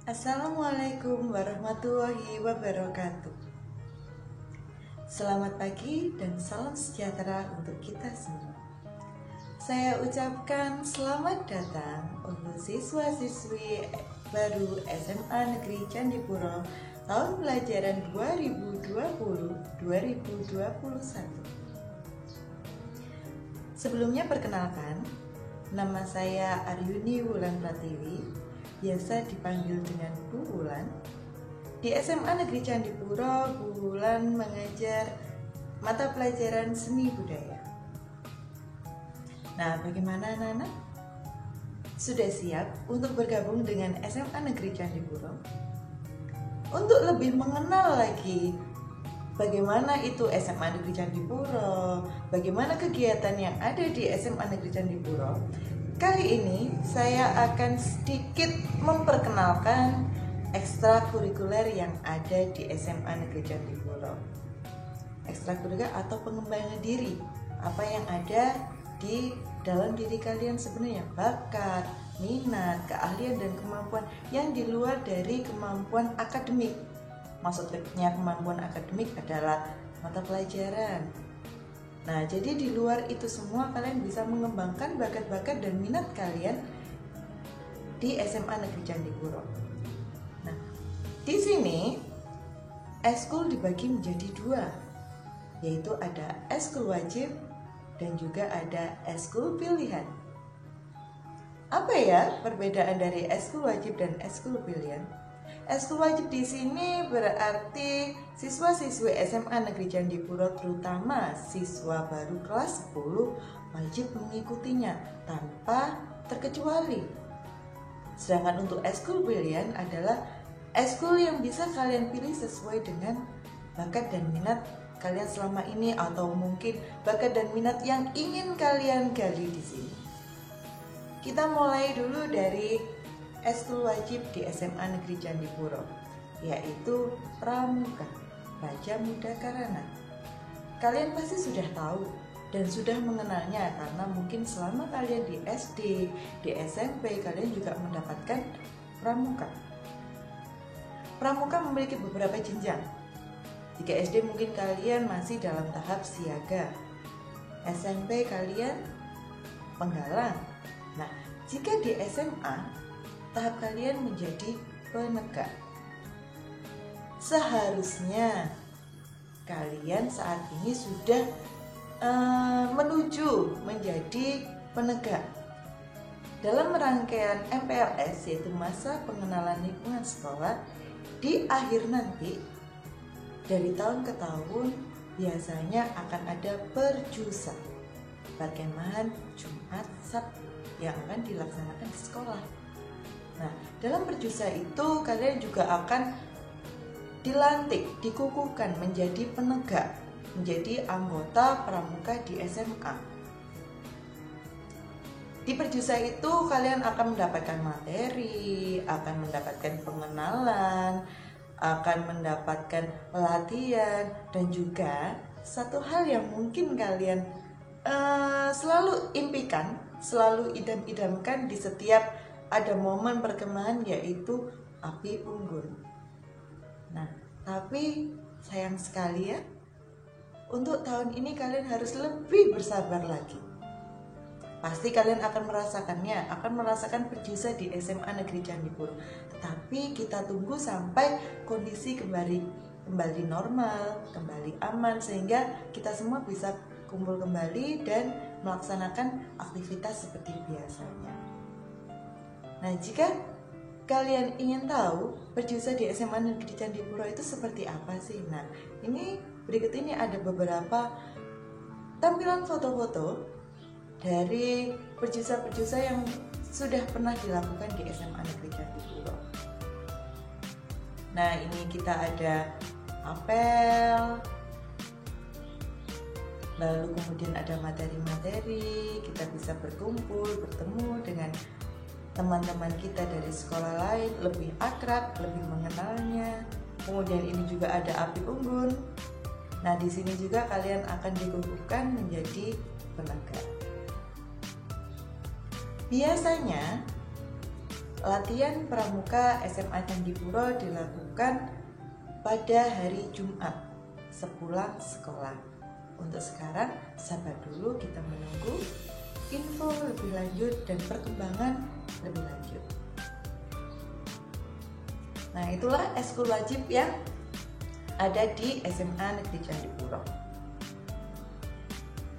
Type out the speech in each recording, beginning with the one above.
Assalamualaikum warahmatullahi wabarakatuh. Selamat pagi dan salam sejahtera untuk kita semua. Saya ucapkan selamat datang untuk siswa-siswi baru SMA Negeri Candipuro tahun pelajaran 2020-2021. Sebelumnya perkenalkan, nama saya Aryuni Wulan Pratiwi, biasa dipanggil dengan Bu Wulan. Di SMA Negeri Candipuro, Bu Wulan mengajar mata pelajaran seni budaya. Nah, bagaimana anak-anak? Sudah siap untuk bergabung dengan SMA Negeri Candipuro? Untuk lebih mengenal lagi bagaimana itu SMA Negeri Candipuro, bagaimana kegiatan yang ada di SMA Negeri Candipuro, kali ini saya akan sedikit memperkenalkan ekstrakurikuler yang ada di SMA Negeri Candipuro. Ekstrakurikuler atau pengembangan diri, apa yang ada di dalam diri kalian sebenarnya, bakat, minat, keahlian dan kemampuan yang di luar dari kemampuan akademik. Maksudnya kemampuan akademik adalah mata pelajaran. Nah, jadi di luar itu semua kalian bisa mengembangkan bakat-bakat dan minat kalian di SMA Negeri Candipuro. Nah, di sini eskul dibagi menjadi dua, yaitu ada eskul wajib dan juga ada eskul pilihan. Apa ya perbedaan dari eskul wajib dan eskul pilihan? Eskul wajib di sini berarti siswa-siswi SMA Negeri Candipuro, terutama siswa baru kelas 10, wajib mengikutinya tanpa terkecuali. Sedangkan untuk eskul pilihan adalah eskul yang bisa kalian pilih sesuai dengan bakat dan minat kalian selama ini, atau mungkin bakat dan minat yang ingin kalian gali di sini. Kita mulai dulu dari eskul wajib di SMA Negeri Candipuro, yaitu Pramuka, Raja Muda Karana. Kalian pasti sudah tahu dan sudah mengenalnya karena mungkin selama kalian di SD, di SMP kalian juga mendapatkan Pramuka. Pramuka memiliki beberapa jenjang. Jika SD mungkin kalian masih dalam tahap siaga, SMP kalian penggalang. Nah, jika di SMA tahap kalian menjadi penegak. Seharusnya kalian saat ini sudah menuju menjadi penegak. Dalam rangkaian MPLS, yaitu masa pengenalan lingkungan sekolah, di akhir nanti dari tahun ke tahun biasanya akan ada perjusa, perkemahan Jumat Sabtu yang akan dilaksanakan di sekolah. Nah, dalam perjusa itu kalian juga akan dilantik, dikukuhkan menjadi penegak, menjadi anggota pramuka di SMA. Di perjusa itu kalian akan mendapatkan materi, akan mendapatkan pengenalan, akan mendapatkan pelatihan, dan juga satu hal yang mungkin kalian selalu impikan, selalu idam-idamkan di setiap ada momen perkemahan, yaitu api unggun. Nah, tapi sayang sekali ya, untuk tahun ini kalian harus lebih bersabar lagi. Pasti kalian akan merasakannya, akan merasakan perjusa di SMA Negeri Candipuro. Tetapi kita tunggu sampai kondisi kembali normal, kembali aman, sehingga kita semua bisa kumpul kembali dan melaksanakan aktivitas seperti biasanya. Nah, jika kalian ingin tahu perjusa di SMA Negeri Candipuro itu seperti apa sih? Nah, ini berikut ini ada beberapa tampilan foto-foto dari perjusa-perjusa yang sudah pernah dilakukan di SMA Negeri Candipuro. Nah, ini kita ada apel, lalu kemudian ada materi-materi, kita bisa berkumpul, bertemu dengan teman-teman kita dari sekolah lain, lebih akrab, lebih mengenalnya. Kemudian ini juga ada api unggun. Nah, di sini juga kalian akan dikukuhkan menjadi penegak. Biasanya latihan pramuka SMA Candipuro dilakukan pada hari Jumat sepulang sekolah. Untuk sekarang, sabar dulu, kita menunggu info lebih lanjut dan perkembangan lebih lanjut. Nah, itulah ekskul wajib yang ada di SMA Negeri Candipuro.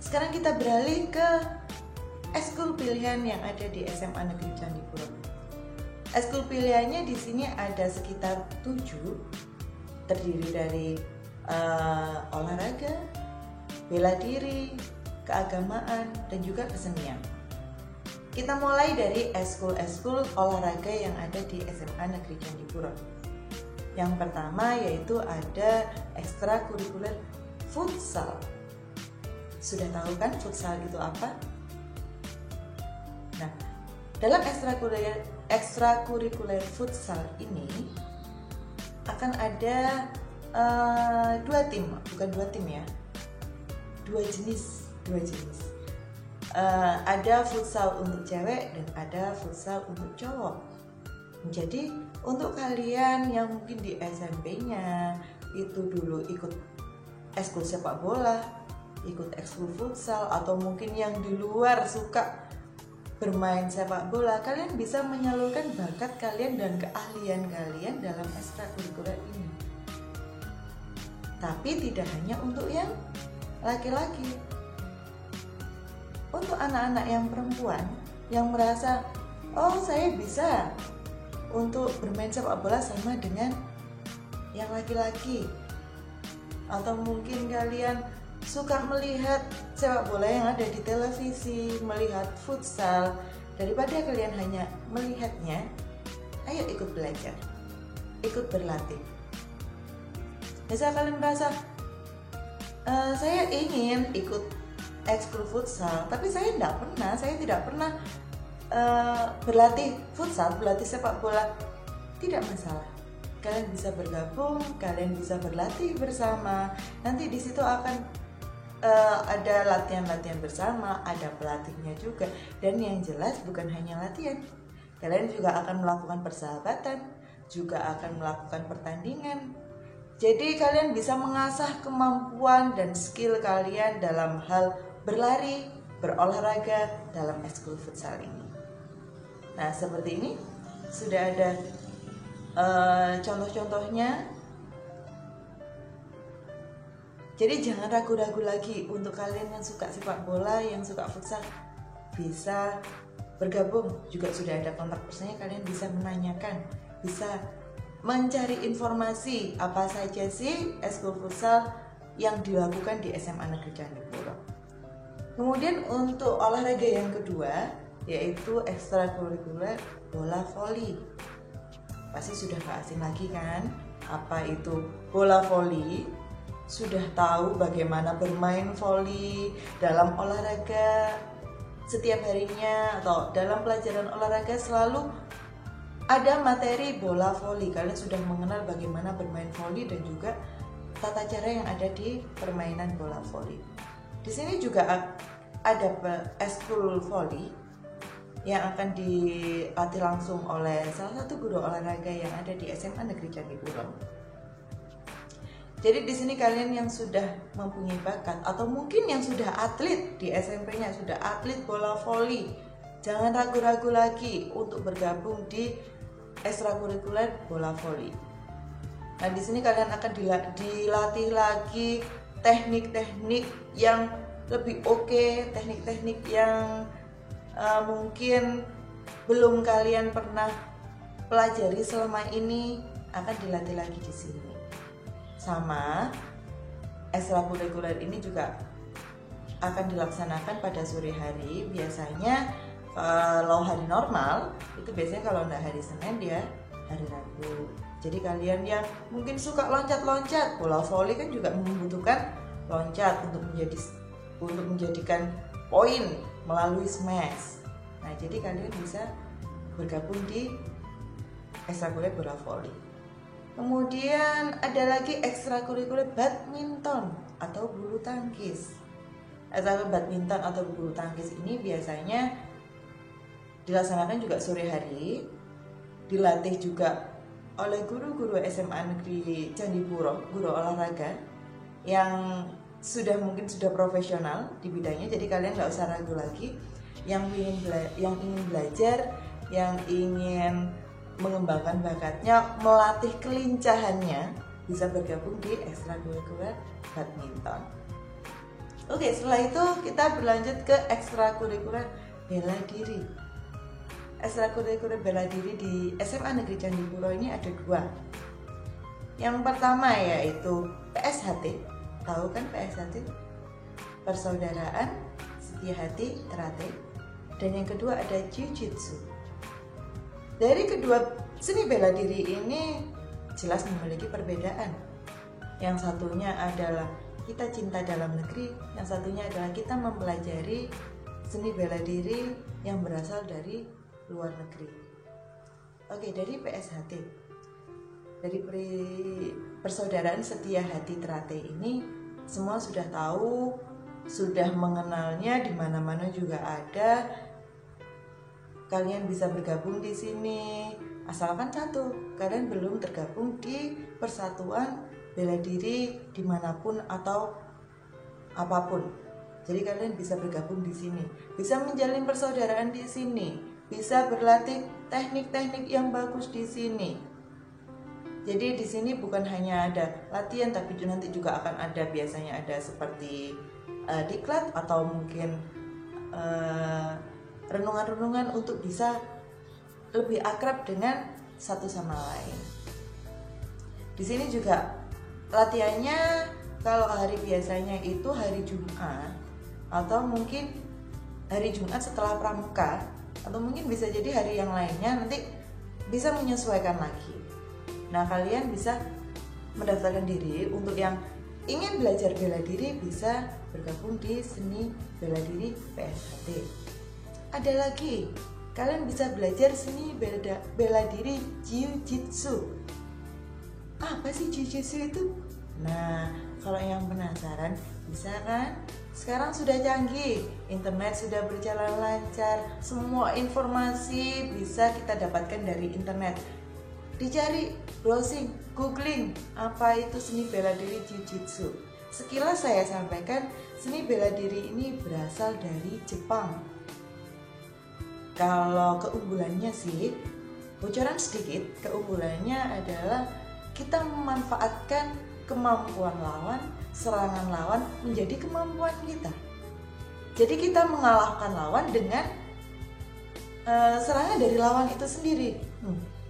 Sekarang kita beralih ke ekskul pilihan yang ada di SMA Negeri Candipuro. Ekskul pilihannya di sini ada sekitar 7, terdiri dari olahraga, bela diri, keagamaan, dan juga kesenian. Kita mulai dari ekskul olahraga yang ada di SMA Negeri Candipuro. Yang pertama yaitu ada ekstrakurikuler futsal. Sudah tahu kan futsal itu apa? Nah, dalam ekstrakurikuler futsal ini akan ada dua jenis. Ada futsal untuk cewek dan ada futsal untuk cowok. Jadi untuk kalian yang mungkin di SMP-nya itu dulu ikut ekskul sepak bola, ikut ekskul futsal, atau mungkin yang di luar suka bermain sepak bola, kalian bisa menyalurkan bakat kalian dan keahlian kalian dalam ekstrakurikuler ini. Tapi tidak hanya untuk yang laki-laki. Untuk anak-anak yang perempuan yang merasa, oh saya bisa untuk bermain sepak bola sama dengan yang laki-laki, atau mungkin kalian suka melihat sepak bola yang ada di televisi, melihat futsal, daripada kalian hanya melihatnya, ayo ikut belajar, ikut berlatih. Misal kalian merasa saya ingin ikut ekskul futsal, tapi saya tidak pernah berlatih futsal, berlatih sepak bola. Tidak masalah, kalian bisa bergabung, kalian bisa berlatih bersama. Nanti di situ akan ada latihan-latihan bersama, ada pelatihnya juga. Dan yang jelas bukan hanya latihan, kalian juga akan melakukan persahabatan, juga akan melakukan pertandingan. Jadi kalian bisa mengasah kemampuan dan skill kalian dalam hal berlari, berolahraga dalam ekskul futsal ini. Nah, seperti ini sudah ada contoh-contohnya. Jadi jangan ragu-ragu lagi untuk kalian yang suka sepak bola, yang suka futsal, bisa bergabung. Juga sudah ada kontak personnya, kalian bisa menanyakan, bisa mencari informasi apa saja sih ekskul futsal yang dilakukan di SMA Negeri Candipuro. Kemudian untuk olahraga yang kedua yaitu ekstrakurikuler bola voli. Pasti sudah gak asing lagi kan apa itu bola voli, sudah tahu bagaimana bermain voli dalam olahraga setiap harinya, atau dalam pelajaran olahraga selalu ada materi bola voli. Kalian sudah mengenal bagaimana bermain voli dan juga tata cara yang ada di permainan bola voli. Di sini juga ada ekskul voli yang akan dilatih langsung oleh salah satu guru olahraga yang ada di SMA Negeri Candipuro. Jadi di sini kalian yang sudah mempunyai bakat atau mungkin yang sudah atlet di SMP-nya, sudah atlet bola voli, jangan ragu-ragu lagi untuk bergabung di ekstrakurikuler bola voli. Nah, di sini kalian akan dilatih lagi teknik-teknik yang lebih oke, teknik-teknik yang mungkin belum kalian pernah pelajari selama ini, akan dilatih lagi di sini. Sama ekstrakurikuler ini juga akan dilaksanakan pada sore hari. Biasanya kalau hari normal itu biasanya kalau enggak hari Senin dia hari Rabu. Jadi kalian yang mungkin suka loncat-loncat, bola voli kan juga membutuhkan loncat untuk menjadikan poin melalui smash. Nah, jadi kalian bisa bergabung di ekstrakurikuler bola voli. Kemudian ada lagi ekstrakurikuler badminton atau bulu tangkis. Ekstrakurikuler badminton atau bulu tangkis ini biasanya dilaksanakan juga sore hari. dilatih juga oleh guru-guru SMA Negeri Candipuro, guru olahraga yang sudah profesional di bidangnya. Jadi kalian nggak usah ragu lagi. Yang ingin belajar, yang ingin mengembangkan bakatnya, melatih kelincahannya, bisa bergabung di ekstrakurikuler badminton. Oke, setelah itu kita berlanjut ke ekstrakurikuler bela diri. Ekstrakurikuler bela diri di SMA Negeri Candipuro ini ada 2. Yang pertama yaitu PSHT. Tahu kan PSHT? Persaudaraan Setia Hati Teratai. Dan yang kedua ada Jiu-Jitsu. Dari kedua seni bela diri ini jelas memiliki perbedaan. Yang satunya adalah kita cinta dalam negeri, yang satunya adalah kita mempelajari seni bela diri yang berasal dari luar negeri. Oke, dari PSHT, dari Persaudaraan Setia Hati Teratai ini semua sudah tahu, sudah mengenalnya, di mana-mana juga ada. Kalian bisa bergabung di sini, asalkan satu, kalian belum tergabung di persatuan bela diri dimanapun atau apapun. Jadi kalian bisa bergabung di sini, bisa menjalin persaudaraan di sini, bisa berlatih teknik-teknik yang bagus di sini. Jadi di sini bukan hanya ada latihan, tapi nanti juga akan ada, biasanya ada seperti diklat atau mungkin renungan-renungan untuk bisa lebih akrab dengan satu sama lain. Di sini juga latihannya kalau hari biasanya itu hari Jumat atau mungkin hari Jumat setelah pramuka, atau mungkin bisa jadi hari yang lainnya, nanti bisa menyesuaikan lagi. Nah, kalian bisa mendaftarkan diri. Untuk yang ingin belajar bela diri bisa bergabung di seni bela diri PSHT. Ada lagi, kalian bisa belajar seni bela diri Jiu-Jitsu. Apa sih Jiu-Jitsu itu? Nah, kalau yang penasaran bisa kan? Sekarang sudah canggih, internet sudah berjalan lancar, semua informasi bisa kita dapatkan dari internet. Dicari, browsing, googling, apa itu seni bela diri Jiu-Jitsu. Sekilas saya sampaikan, seni bela diri ini berasal dari Jepang. Kalau keunggulannya sih, bocoran sedikit, keunggulannya adalah kita memanfaatkan kemampuan lawan, serangan lawan menjadi kemampuan kita. Jadi kita mengalahkan lawan dengan serangan dari lawan itu sendiri.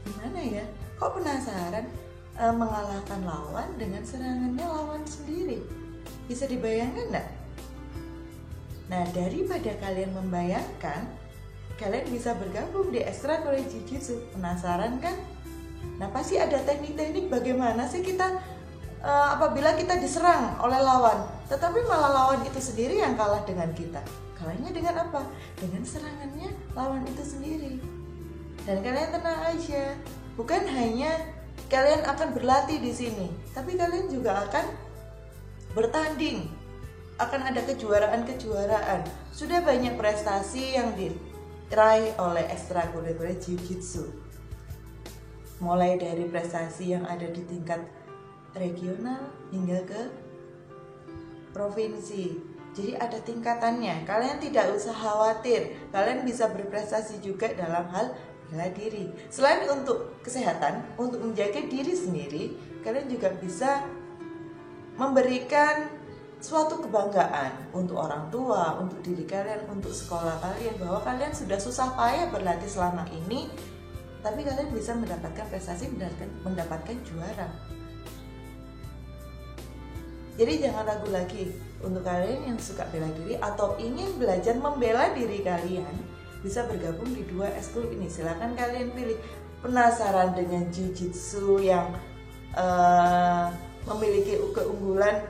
Gimana ya? Kok penasaran? Mengalahkan lawan dengan serangannya lawan sendiri. Bisa dibayangkan enggak? Nah, daripada kalian membayangkan, kalian bisa bergabung di ekstrakurikuler Jiu-Jitsu. Penasaran kan? Nah, pasti ada teknik-teknik bagaimana sih kita apabila kita diserang oleh lawan, tetapi malah lawan itu sendiri yang kalah dengan kita. Kalahnya dengan apa? Dengan serangannya lawan itu sendiri. Dan kalian tenang aja, bukan hanya kalian akan berlatih di sini, tapi kalian juga akan bertanding. Akan ada kejuaraan-kejuaraan. Sudah banyak prestasi yang diraih oleh ekstrakurikuler Jiu-Jitsu. Mulai dari prestasi yang ada di tingkat regional hingga ke provinsi. Jadi ada tingkatannya. Kalian tidak usah khawatir. Kalian bisa berprestasi juga dalam hal bela diri. Selain untuk kesehatan, untuk menjaga diri sendiri, kalian juga bisa memberikan suatu kebanggaan untuk orang tua, untuk diri kalian, untuk sekolah kalian, bahwa kalian sudah susah payah berlatih selama ini, tapi kalian bisa mendapatkan prestasi, mendapatkan juara. Jadi jangan ragu lagi, untuk kalian yang suka bela diri atau ingin belajar membela diri kalian, bisa bergabung di 2 ekskul ini. Silakan kalian pilih. Penasaran dengan Jiu-Jitsu yang memiliki keunggulan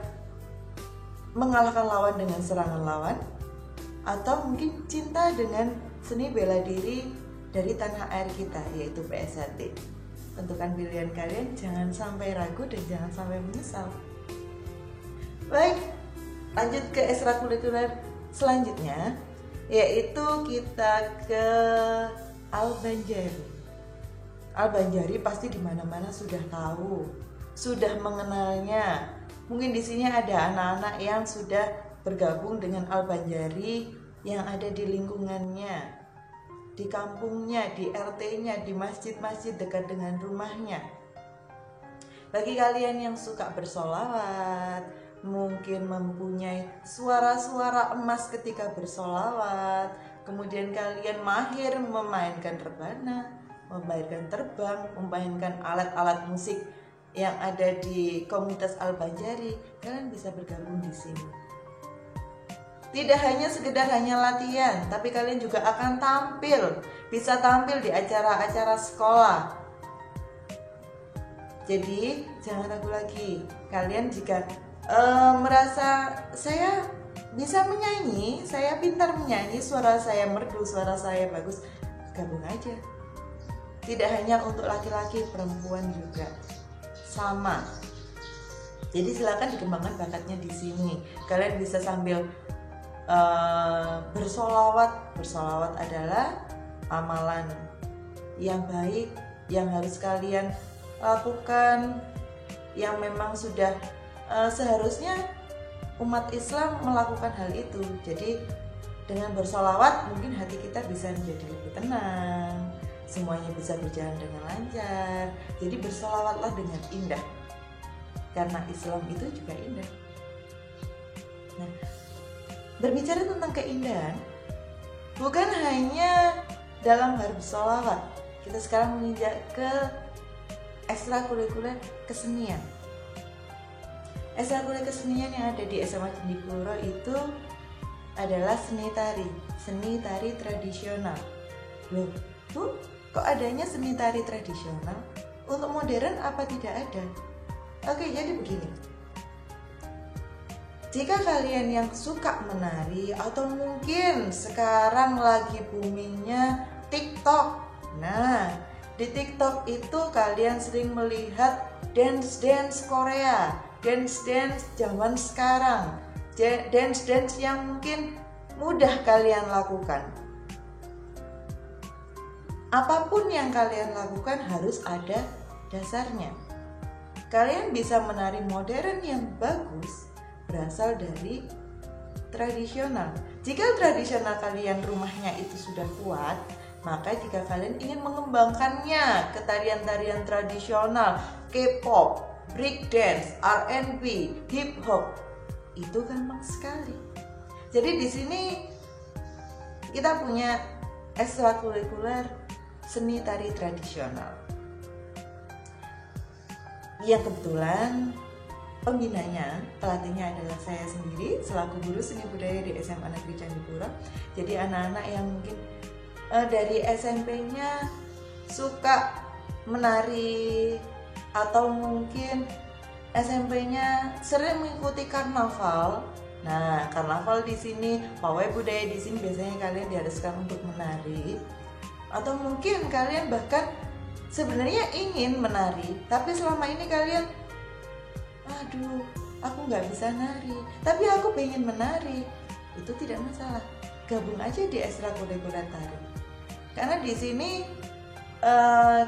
mengalahkan lawan dengan serangan lawan, atau mungkin cinta dengan seni bela diri dari tanah air kita, yaitu PSHT. Tentukan pilihan kalian, jangan sampai ragu dan jangan sampai menyesal. Baik, lanjut ke ekstrakurikuler selanjutnya, yaitu kita ke Al Banjaru. Al-Banjari pasti di mana-mana sudah tahu, sudah mengenalnya. Mungkin di sini ada anak-anak yang sudah bergabung dengan Al-Banjari yang ada di lingkungannya, di kampungnya, di RT-nya, di masjid-masjid dekat dengan rumahnya. Bagi kalian yang suka bersolawat, mungkin mempunyai suara-suara emas ketika bersolawat, kemudian kalian mahir memainkan rebana, memainkan terbang, memainkan alat-alat musik yang ada di komunitas Al-Banjari, kalian bisa bergabung di sini. Tidak hanya sekedar hanya latihan, tapi kalian juga akan tampil, bisa tampil di acara-acara sekolah. Jadi jangan ragu lagi, kalian jika merasa saya bisa menyanyi, saya pintar menyanyi, suara saya merdu, suara saya bagus, gabung aja. Tidak hanya untuk laki-laki, perempuan juga sama. Jadi silakan dikembangkan bakatnya di sini. Kalian bisa sambil bersolawat. Bersolawat adalah amalan yang baik yang harus kalian lakukan, yang memang sudah seharusnya umat Islam melakukan hal itu. Jadi dengan bersolawat mungkin hati kita bisa menjadi lebih tenang, semuanya bisa berjalan dengan lancar. Jadi bersolawatlah dengan indah, karena Islam itu juga indah. Nah, berbicara tentang keindahan, bukan hanya dalam hal bersolawat. Kita sekarang menginjak ke ekstrakurikuler kesenian. Ekstrakurikuler kesenian yang ada di SMA Candipuro itu adalah seni tari tradisional. Loh, Bu, kok adanya seni tari tradisional? Untuk modern apa tidak ada? Oke, jadi begini. Jika kalian yang suka menari atau mungkin sekarang lagi boomingnya TikTok. Nah, di TikTok itu kalian sering melihat dance Korea, dance zaman sekarang, dance yang mungkin mudah kalian lakukan. Apapun yang kalian lakukan harus ada dasarnya. Kalian bisa menari modern yang bagus berasal dari tradisional. Jika tradisional kalian rumahnya itu sudah kuat, maka jika kalian ingin mengembangkannya ke tarian-tarian tradisional, K-pop, breakdance, R&B, hip hop, itu gampang sekali. Jadi di sini kita punya ekstrakurikuler seni tari tradisional, yang kebetulan pembinanya, pelatihnya adalah saya sendiri selaku guru seni budaya di SMA Negeri Candipuro. Jadi anak-anak yang mungkin dari SMP-nya suka menari atau mungkin SMP-nya sering mengikuti karnaval. Nah, karnaval di sini, pawai budaya di sini biasanya kalian diharuskan untuk menari. Atau mungkin kalian bahkan sebenarnya ingin menari, tapi selama ini kalian, aduh, aku nggak bisa nari, tapi aku pengen menari. Itu tidak masalah, gabung aja di ekstrakurikuler tari. Karena di sini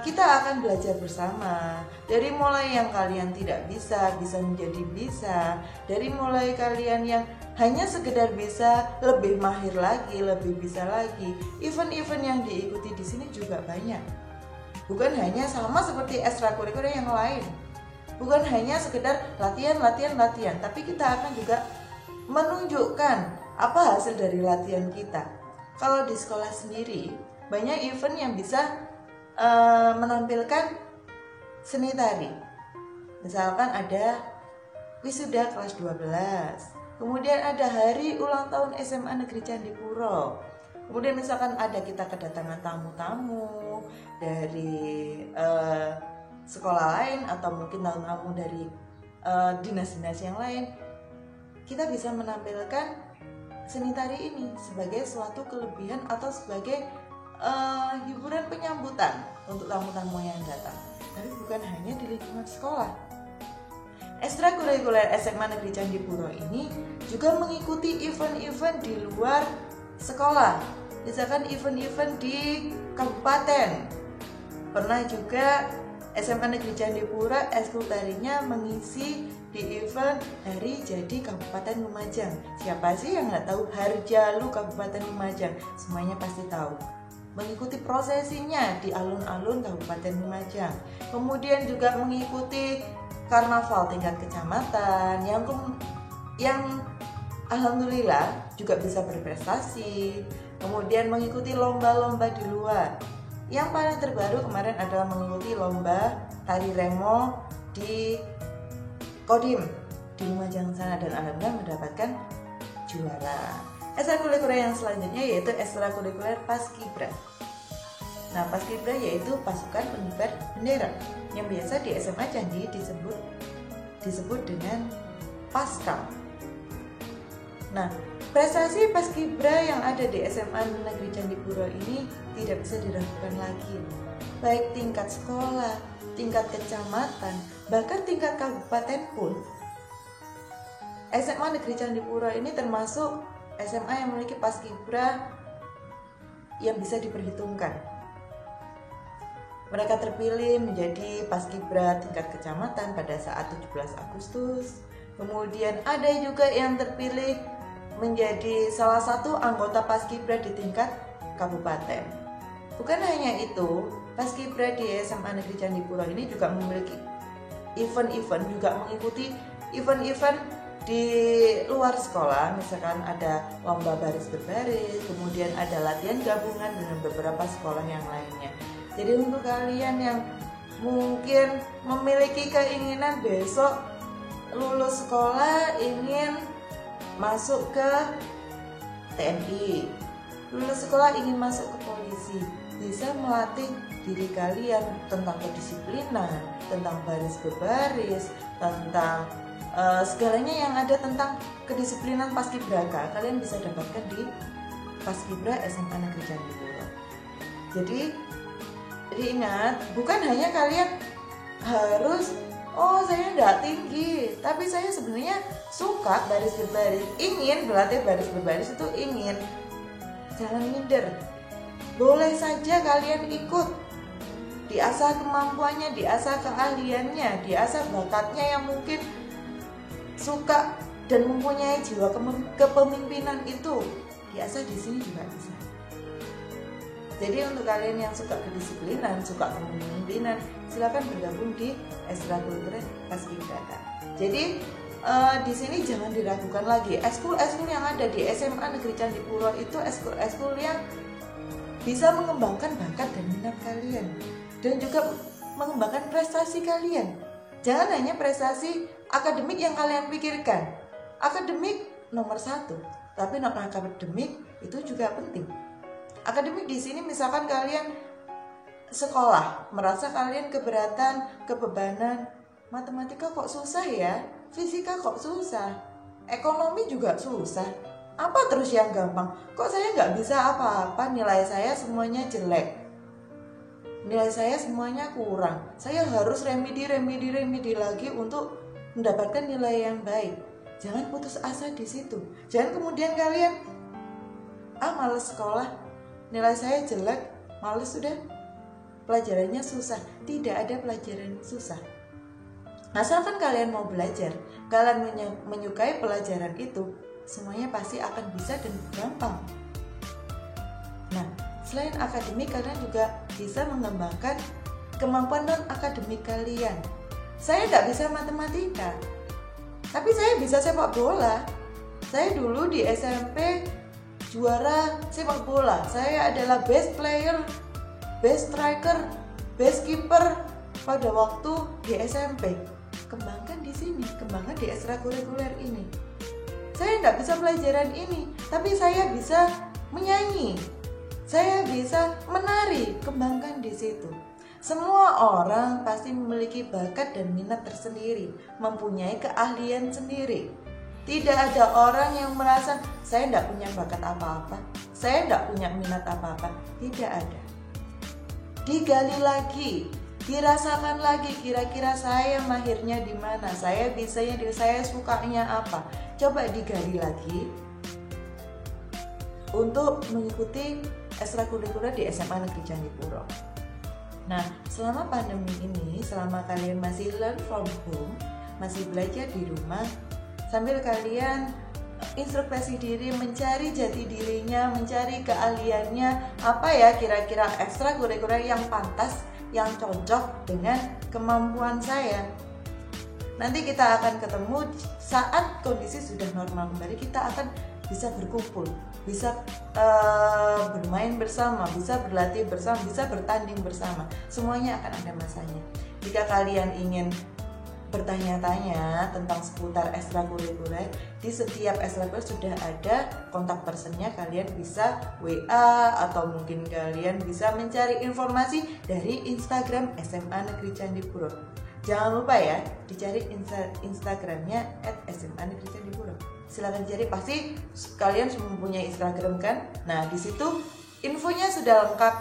kita akan belajar bersama. Dari mulai yang kalian tidak bisa menjadi bisa. Dari mulai kalian yang hanya sekedar bisa, lebih mahir lagi, lebih bisa lagi. Event-event yang diikuti di sini juga banyak. Bukan hanya sama seperti ekstrakurikuler yang lain. Bukan hanya sekedar latihan, tapi kita akan juga menunjukkan apa hasil dari latihan kita. Kalau di sekolah sendiri, banyak event yang bisa menampilkan seni tari. Misalkan ada wisuda kelas 12, kemudian ada hari ulang tahun SMA Negeri Candipuro, kemudian misalkan ada kita kedatangan tamu-tamu dari sekolah lain atau mungkin tamu-tamu dari dinas-dinas yang lain, kita bisa menampilkan seni tari ini sebagai suatu kelebihan atau sebagai hiburan penyambutan untuk tamu-tamu yang datang. Tapi bukan hanya di lingkungan sekolah. Ekstrakurikuler SMA Negeri Candipuro ini juga mengikuti event-event di luar sekolah. Misalkan event-event di kabupaten. Pernah juga SMA Negeri Candipuro eskul tarinya mengisi di event Hari Jadi Kabupaten Lumajang. Siapa sih yang nggak tahu Harjalu Kabupaten Lumajang? Semuanya pasti tahu. Mengikuti prosesinya di alun-alun Kabupaten Lumajang. Kemudian juga mengikuti karnaval tingkat kecamatan yang alhamdulillah juga bisa berprestasi. Kemudian mengikuti lomba-lomba di luar. Yang paling terbaru kemarin adalah mengikuti lomba tari remo di Kodim di Lumajang sana, dan alhamdulillah mendapatkan juara. Ekstrakurikuler yang selanjutnya yaitu ekstrakurikuler Paskibra. Nah, Paskibra yaitu pasukan pengibar bendera yang biasa di SMA Candi disebut dengan Paskam. Nah, prestasi Paskibra yang ada di SMA Negeri Candipuro ini tidak bisa diragukan lagi. Baik tingkat sekolah, tingkat kecamatan, bahkan tingkat kabupaten pun. SMA Negeri Candipuro ini termasuk SMA yang memiliki Paskibra yang bisa diperhitungkan. Mereka terpilih menjadi Paskibra tingkat kecamatan pada saat 17 Agustus. Kemudian ada juga yang terpilih menjadi salah satu anggota Paskibra di tingkat kabupaten. Bukan hanya itu, Paskibra di SMA Negeri Candipuro ini juga memiliki event-event, juga mengikuti event-event di luar sekolah. Misalkan ada lomba baris berbaris, kemudian ada latihan gabungan dengan beberapa sekolah yang lainnya. Jadi untuk kalian yang mungkin memiliki keinginan besok lulus sekolah ingin masuk ke TNI, lulus sekolah ingin masuk ke polisi, bisa melatih diri kalian tentang kedisiplinan, tentang baris berbaris, tentang segalanya yang ada tentang kedisiplinan Paskibraka. Kalian bisa dapatkan di Paskibra SMA Negeri Candipuro. Jadi ingat, bukan hanya kalian harus saya enggak tinggi, tapi saya sebenarnya suka baris berbaris, ingin berlatih baris berbaris itu ingin. Jangan minder. Boleh saja kalian ikut. Diasah kemampuannya, diasah keahliannya, diasah bakatnya yang mungkin suka dan mempunyai jiwa kepemimpinan itu. Diasah di sini juga bisa. Jadi untuk kalian yang suka kedisiplinan, suka kepemimpinan, silakan bergabung di ekstrakurikuler Paskibraka. Jadi di sini jangan diragukan lagi. Ekskul yang ada di SMA Negeri Candipuro itu ekskul yang bisa mengembangkan bakat dan minat kalian, dan juga mengembangkan prestasi kalian. Jangan hanya prestasi akademik yang kalian pikirkan. Akademik nomor 1, tapi non akademik itu juga penting. Akademik di sini misalkan kalian sekolah, merasa kalian keberatan, kebebanan, matematika kok susah ya, fisika kok susah, ekonomi juga susah, apa terus yang gampang? Kok saya nggak bisa apa-apa, nilai saya semuanya jelek, nilai saya semuanya kurang, saya harus remedi lagi untuk mendapatkan nilai yang baik. Jangan putus asa di situ. Jangan kemudian kalian males sekolah, nilai saya jelek, males sudah, pelajarannya susah. Tidak ada pelajaran susah. Asalkan kalian mau belajar, kalian menyukai pelajaran itu, semuanya pasti akan bisa dan gampang. Nah, selain akademik, kalian juga bisa mengembangkan kemampuan non-akademik kalian. Saya nggak bisa matematika, tapi saya bisa sepak bola. Saya dulu di SMP juara sepak bola. Saya adalah best player, best striker, best keeper pada waktu di SMP. Kembangkan di sini, kembangkan di ekstrakurikuler ini. Saya nggak bisa pelajaran ini, tapi saya bisa menyanyi, saya bisa menari. Kembangkan di situ. Semua orang pasti memiliki bakat dan minat tersendiri, mempunyai keahlian sendiri. Tidak ada orang yang merasa saya tidak punya bakat apa-apa, saya tidak punya minat apa-apa. Tidak ada. Digali lagi, dirasakan lagi, kira-kira saya mahirnya di mana, saya bisanya di, saya sukanya apa. Coba digali lagi untuk mengikuti ekstrakurikuler di SMA Negeri Candipuro. Nah, selama pandemi ini, selama kalian masih learn from home, masih belajar di rumah, sambil kalian introspeksi diri, mencari jati dirinya, mencari keahliannya, apa ya kira-kira ekstrakurikuler yang pantas, yang cocok dengan kemampuan saya. Nanti kita akan ketemu saat kondisi sudah normal kembali, kita akan bisa berkumpul, bisa bermain bersama, bisa berlatih bersama, bisa bertanding bersama. Semuanya akan ada masanya. Jika kalian ingin bertanya-tanya tentang seputar ekstrakurikuler, di setiap ekstrakurikuler sudah ada kontak personnya, kalian bisa WA atau mungkin kalian bisa mencari informasi dari Instagram SMA Negeri Candipuro. Jangan lupa ya, dicari Instagramnya @SMA-Negeri-Candipuro. Silakan cari, pasti kalian semua punya Instagram kan? Nah, di situ infonya sudah lengkap.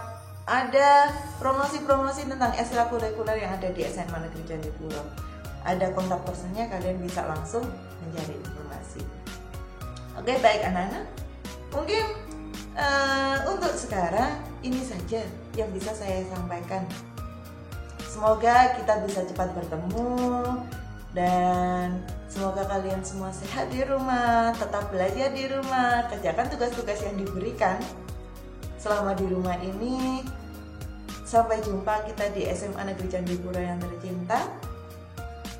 Ada promosi-promosi tentang ekstrakurikuler yang ada di SMA Negeri Candipuro. Ada kontak personnya, kalian bisa langsung mencari informasi. Oke, baik anak-anak. Mungkin untuk sekarang ini saja yang bisa saya sampaikan. Semoga kita bisa cepat bertemu dan semoga kalian semua sehat di rumah, tetap belajar di rumah, kerjakan tugas-tugas yang diberikan selama di rumah ini. Sampai jumpa kita di SMA Negeri Candipuro yang tercinta.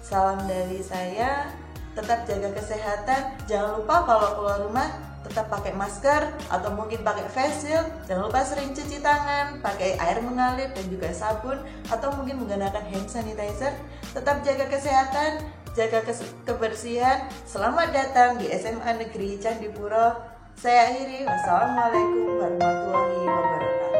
Salam dari saya, tetap jaga kesehatan. Jangan lupa kalau keluar rumah tetap pakai masker atau mungkin pakai face shield. Jangan lupa sering cuci tangan, pakai air mengalir dan juga sabun, atau mungkin menggunakan hand sanitizer. Tetap jaga kesehatan, jaga kebersihan. Selamat datang di SMA Negeri Candipuro. Saya akhiri. Wassalamualaikum warahmatullahi wabarakatuh.